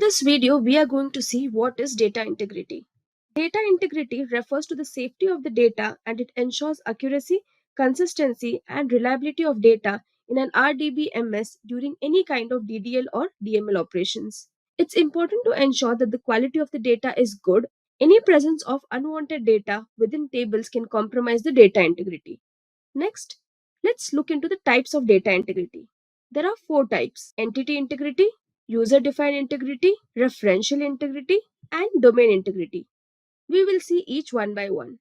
this video, we are going to see what is data integrity. Data integrity refers to the safety of the data and it ensures accuracy, consistency, and reliability of data in an RDBMS during any kind of DDL or DML operations. It's important to ensure that the quality of the data is good. Any presence of unwanted data within tables can compromise the data integrity. Next, let's look into the types of data integrity. There are four types: entity integrity, user defined integrity, referential integrity, and domain integrity. We will see each one by one.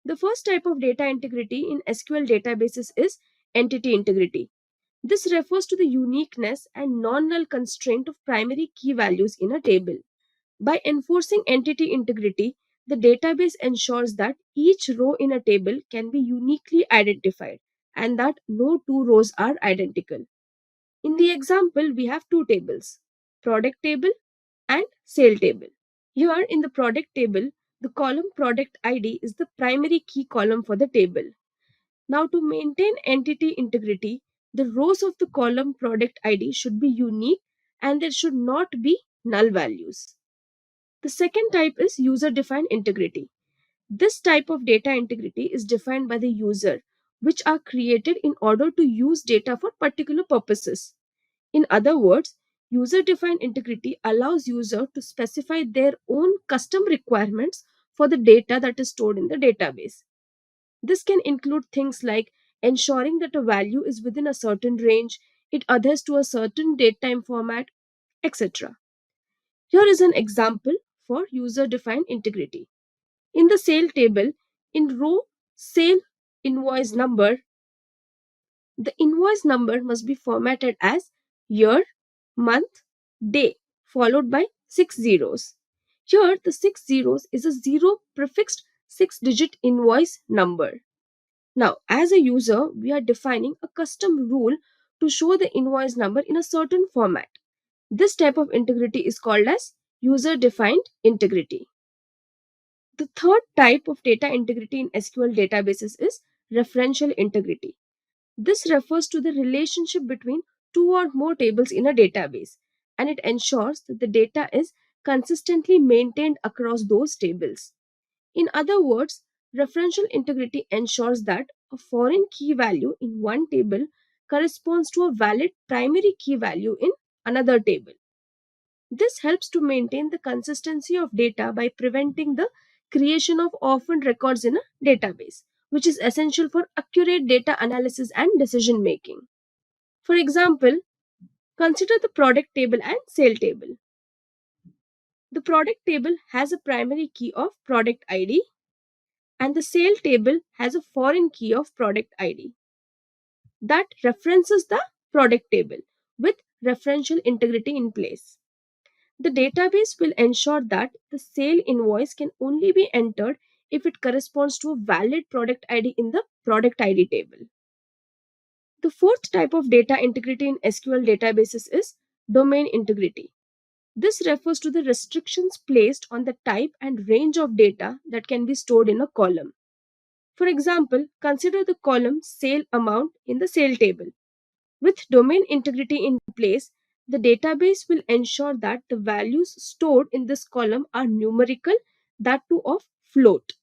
The first type of data integrity in SQL databases is entity integrity. This refers to the uniqueness and non null constraint of primary key values in a table. By enforcing entity integrity, the database ensures that each row in a table can be uniquely identified and that no two rows are identical. In the example, we have two tables: product table and sale table. Here in the product table, the column product ID is the primary key column for the table. Now, to maintain entity integrity, the rows of the column product ID should be unique and there should not be null values. The second type is user defined integrity. This type of data integrity is defined by the user, which are created in order to use data for particular purposes. In other words, user defined integrity allows user to specify their own custom requirements for the data that is stored in the database. This can include things like ensuring that a value is within a certain range, it adheres to a certain datetime format, etc. Here is an example for user defined integrity. In the sale table, in row sale invoice number, the invoice number must be formatted as year, month, day, followed by 6 zeros. Here, the 6 zeros is a zero prefixed 6-digit invoice number. Now, as a user, we are defining a custom rule to show the invoice number in a certain format. This type of integrity is called as user defined integrity. The third type of data integrity in SQL databases is referential integrity. This refers to the relationship between two or more tables in a database, and it ensures that the data is consistently maintained across those tables. In other words, referential integrity ensures that a foreign key value in one table corresponds to a valid primary key value in another table. This helps to maintain the consistency of data by preventing the creation of orphaned records in a database, which is essential for accurate data analysis and decision making. For example, consider the product table and sale table. The product table has a primary key of product ID and the sale table has a foreign key of product ID that references the product table with referential integrity in place. The database will ensure that the sale invoice can only be entered if it corresponds to a valid product ID in the product ID table. The fourth type of data integrity in SQL databases is domain integrity. This refers to the restrictions placed on the type and range of data that can be stored in a column. For example, consider the column sale amount in the sale table. With domain integrity in place, the database will ensure that the values stored in this column are numerical, that too of float.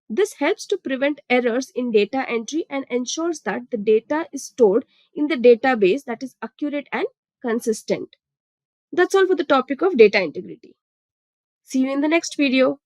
This helps to prevent errors in data entry and ensures that the data is stored in the database that is accurate and consistent. That's all for the topic of data integrity. See you in the next video.